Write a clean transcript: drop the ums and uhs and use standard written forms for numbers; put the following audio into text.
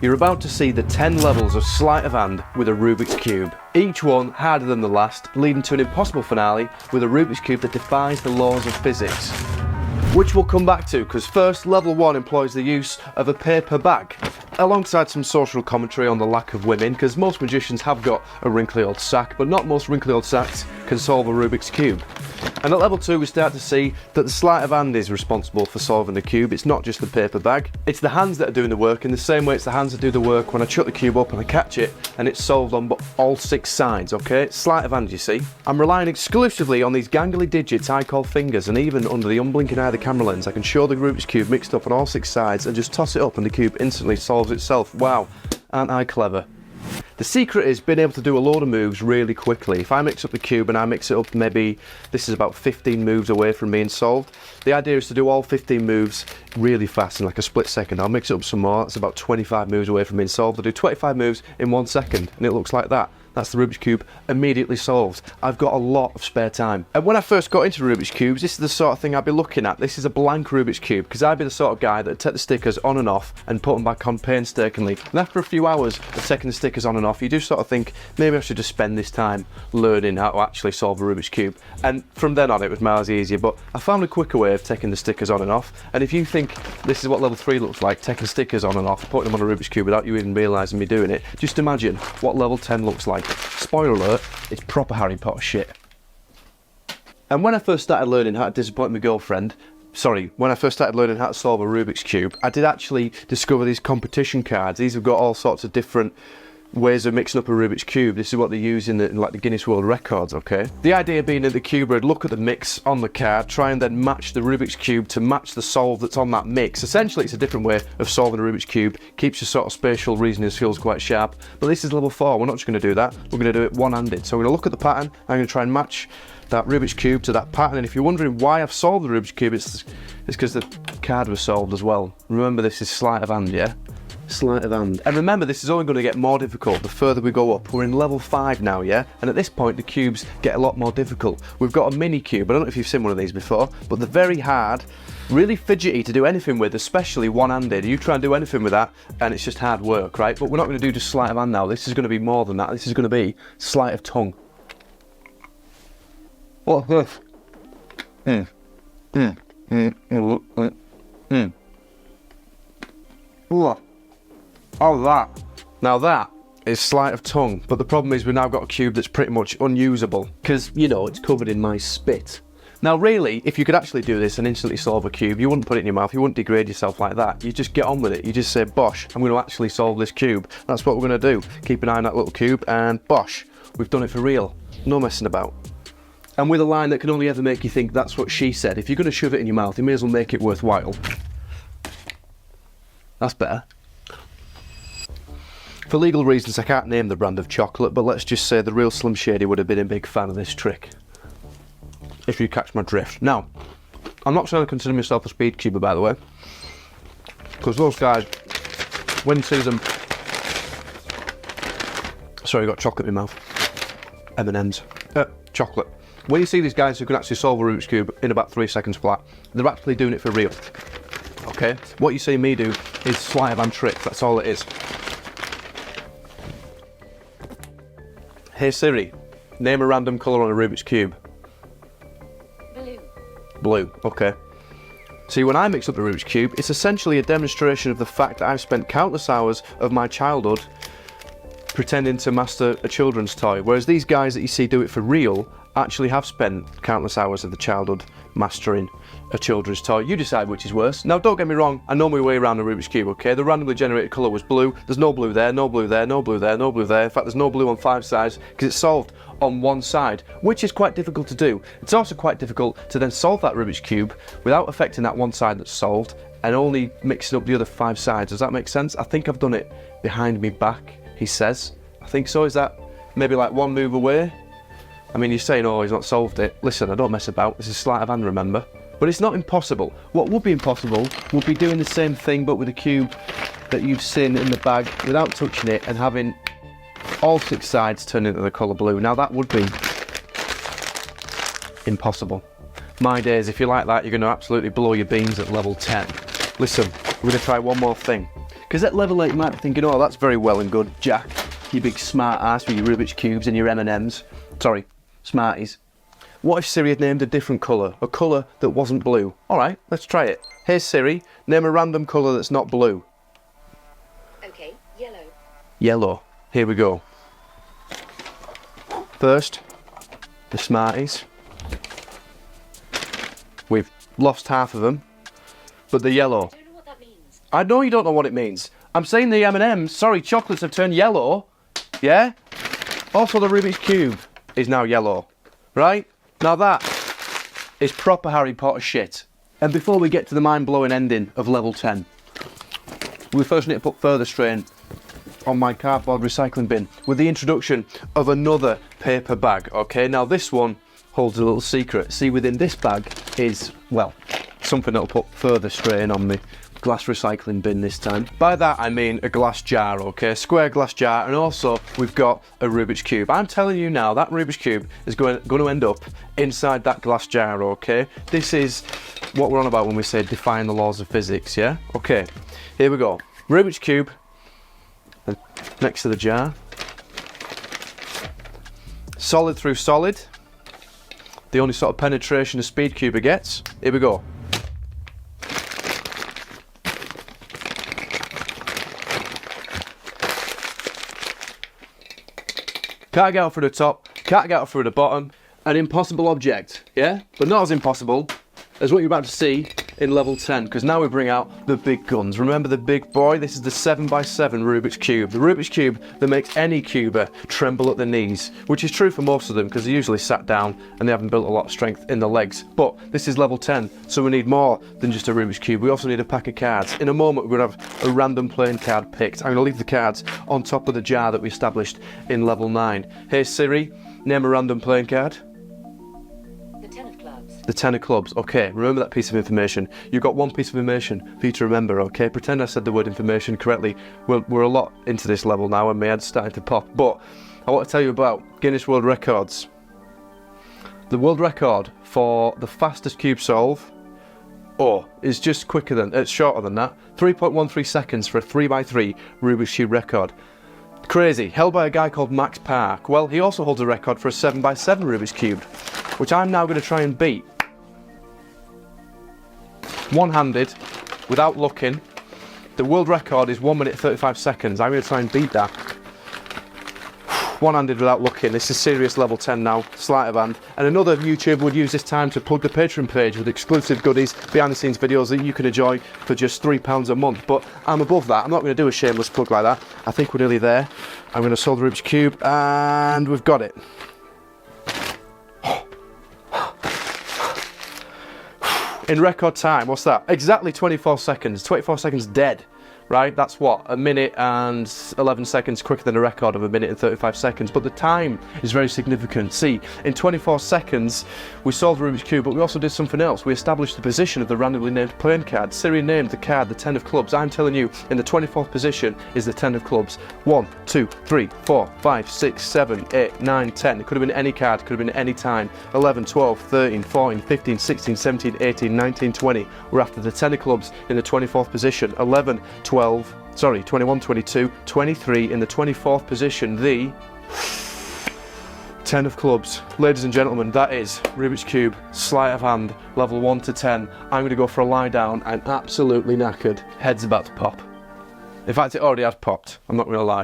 You're about to see the 10 levels of sleight of hand with a Rubik's Cube. Each one harder than the last, leading to an impossible finale with a Rubik's Cube that defies the laws of physics. Which we'll come back to, because first, level 1 employs the use of a paper bag, alongside some social commentary on the lack of women, because most magicians have got a wrinkly old sack, but not most wrinkly old sacks can solve a Rubik's Cube. And at level 2 we start to see that the sleight of hand is responsible for solving the cube. It's not just the paper bag, it's the hands that are doing the work, in the same way it's the hands that do the work when I chuck the cube up and I catch it and it's solved on all 6 sides, okay? It's sleight of hand, you see. I'm relying exclusively on these gangly digits I call fingers, and even under the unblinking eye of the camera lens I can show the Rubik's Cube mixed up on all 6 sides and just toss it up and the cube instantly solves itself. Wow, aren't I clever? The secret is being able to do a load of moves really quickly. If I mix up the cube and I mix it up, maybe this is about 15 moves away from being solved. The idea is to do all 15 moves really fast in like a split second. I'll mix it up some more, it's about 25 moves away from being solved. I'll do 25 moves in 1 second and it looks like that. That's the Rubik's Cube immediately solved. I've got a lot of spare time. And when I first got into Rubik's Cubes, this is the sort of thing I'd be looking at. This is a blank Rubik's Cube, because I'd be the sort of guy that would take the stickers on and off and put them back on painstakingly. And after a few hours of taking the stickers on and off, you do sort of think, maybe I should just spend this time learning how to actually solve a Rubik's Cube. And from then on, it was miles easier. But I found a quicker way of taking the stickers on and off. And if you think this is what level 3 looks like, taking stickers on and off, putting them on a Rubik's Cube without you even realising me doing it, just imagine what level 10 looks like. Spoiler alert, it's proper Harry Potter shit. And when I first started learning how to disappoint my girlfriend, when I first started learning how to solve a Rubik's Cube, I did actually discover these competition cards. These have got all sorts of different ways of mixing up a Rubik's Cube. This is what they use in like the Guinness World Records, okay? The idea being that the cuber would look at the mix on the card, try and then match the Rubik's Cube to match the solve that's on that mix. Essentially, it's a different way of solving a Rubik's Cube, keeps your sort of spatial reasoning skills quite sharp. But this is level 4, we're not just going to do that, we're going to do it one-handed. So we're going to look at the pattern, I'm going to try and match that Rubik's Cube to that pattern. And if you're wondering why I've solved the Rubik's Cube, it's because the card was solved as well. Remember, this is sleight of hand, yeah? Sleight of hand. And remember, this is only going to get more difficult the further we go up. We're in level 5 now, yeah? And at this point, the cubes get a lot more difficult. We've got a mini cube. I don't know if you've seen one of these before, but they're very hard, really fidgety to do anything with, especially one-handed. You try and do anything with that, and it's just hard work, right? But we're not going to do just sleight of hand now. This is going to be more than that. This is going to be sleight of tongue. What's this? Oh, that. Now that is sleight of tongue, but the problem is we've now got a cube that's pretty much unusable, because, you know, it's covered in my spit. Now really, if you could actually do this and instantly solve a cube, you wouldn't put it in your mouth, you wouldn't degrade yourself like that. You just get on with it, you just say, bosh, I'm going to actually solve this cube. That's what we're going to do. Keep an eye on that little cube and bosh, we've done it for real. No messing about. And with a line that can only ever make you think that's what she said, if you're going to shove it in your mouth, you may as well make it worthwhile. That's better. For legal reasons, I can't name the brand of chocolate, but let's just say the real Slim Shady would have been a big fan of this trick. If you catch my drift. Now, I'm not trying to consider myself a speed cuber, by the way, because those guys, when you see them... Sorry, I got chocolate in my mouth. M&M's. Chocolate. When you see these guys who can actually solve a Rubik's Cube in about 3 seconds flat, they're actually doing it for real. Okay? What you see me do is sleight of hand tricks, that's all it is. Hey Siri, name a random colour on a Rubik's Cube. Blue. Blue, okay. See, when I mix up the Rubik's Cube, it's essentially a demonstration of the fact that I've spent countless hours of my childhood pretending to master a children's toy, whereas these guys that you see do it for real actually have spent countless hours of the childhood mastering a children's toy. You decide which is worse. Now don't get me wrong, I know my way around a Rubik's Cube, okay? The randomly generated colour was blue, there's no blue there, no blue there, no blue there, no blue there. In fact, there's no blue on 5 sides because it's solved on 1 side, which is quite difficult to do. It's also quite difficult to then solve that Rubik's Cube without affecting that 1 side that's solved and only mixing up the other 5 sides. Does that make sense? I think I've done it behind me back, he says. I think so. Is that maybe like 1 move away? I mean, you're saying, oh, he's not solved it. Listen, I don't mess about. This is sleight of hand, remember? But it's not impossible. What would be impossible would be doing the same thing but with a cube that you've seen in the bag without touching it and having all 6 sides turn into the colour blue. Now that would be impossible. My days, if you're like that, you're going to absolutely blow your beans at level 10. Listen, we're going to try one more thing. Because at level 8 you might be thinking, oh, that's very well and good, Jack. You big smart ass with your Rubik's Cubes and your M&Ms. Sorry, Smarties. What if Siri had named a different colour? A colour that wasn't blue? Alright, let's try it. Hey Siri, name a random colour that's not blue. Okay, yellow. Yellow. Here we go. First, the Smarties. We've lost half of them, but they're yellow. I don't know what that means. I know you don't know what it means. I'm saying the M&Ms, sorry, chocolates have turned yellow. Yeah? Also the Rubik's Cube is now yellow. Right? Now that is proper Harry Potter shit. And before we get to the mind-blowing ending of level 10, we first need to put further strain on my cardboard recycling bin with the introduction of another paper bag. Okay, now this one holds a little secret. See, within this bag is, well, something that'll put further strain on the glass recycling bin this time. By that I mean a glass jar, okay, square glass jar, and also we've got a Rubik's Cube. I'm telling you now, that Rubik's Cube is going to end up inside that glass jar, okay? This is what we're on about when we say defying the laws of physics, yeah? Okay, here we go. Rubik's Cube next to the jar. Solid through solid. The only sort of penetration a speed cuber gets. Here we go. Can't get out through the top, can't get out through the bottom. An impossible object, yeah? But not as impossible as what you're about to see in level 10, because now we bring out the big guns. Remember the big boy? This is the 7x7 Rubik's Cube. The Rubik's Cube that makes any cuber tremble at the knees, which is true for most of them because they're usually sat down and they haven't built a lot of strength in the legs. But this is level 10, so we need more than just a Rubik's Cube. We also need a pack of cards. In a moment we're going to have a random playing card picked. I'm going to leave the cards on top of the jar that we established in level 9. Hey Siri, name a random playing card. The 10 of clubs. Okay, remember that piece of information. You've got one piece of information for you to remember, okay? Pretend I said the word information correctly. We're a lot into this level now and my head's starting to pop. But I want to tell you about Guinness World Records. The world record for the fastest cube solve, is just it's shorter than that. 3.13 seconds for a 3x3 Rubik's Cube record. Crazy, held by a guy called Max Park. Well, he also holds a record for a 7x7 Rubik's Cube, which I'm now going to try and beat. One-handed, without looking. The world record is 1 minute 35 seconds. I'm going to try and beat that. One-handed without looking. This is serious level 10 now, sleight of hand. And another YouTuber would use this time to plug the Patreon page with exclusive goodies, behind-the-scenes videos that you can enjoy for just £3 a month. But I'm above that. I'm not going to do a shameless plug like that. I think we're nearly there. I'm going to solve the Rubik's Cube, and we've got it. In record time, what's that? Exactly 24 seconds. 24 seconds dead. Right, that's what, 1 minute and 11 seconds quicker than a record of 1 minute and 35 seconds. But the time is very significant. See, in 24 seconds, we solved Rubik's Cube, but we also did something else. We established the position of the randomly named playing card. Siri named the card the 10 of clubs. I'm telling you, in the 24th position is the 10 of clubs. 1, 2, 3, 4, 5, 6, 7, 8, 9, 10. It could have been any card, could have been any time. 11, 12, 13, 14, 15, 16, 17, 18, 19, 20. We're after the 10 of clubs in the 24th position. 11, 21, 22, 23 in the 24th position, the 10 of clubs. Ladies and gentlemen, that is Rubik's Cube, sleight of hand, level 1 to 10. I'm going to go for a lie down. I'm absolutely knackered. Head's about to pop. In fact, it already has popped. I'm not going to lie.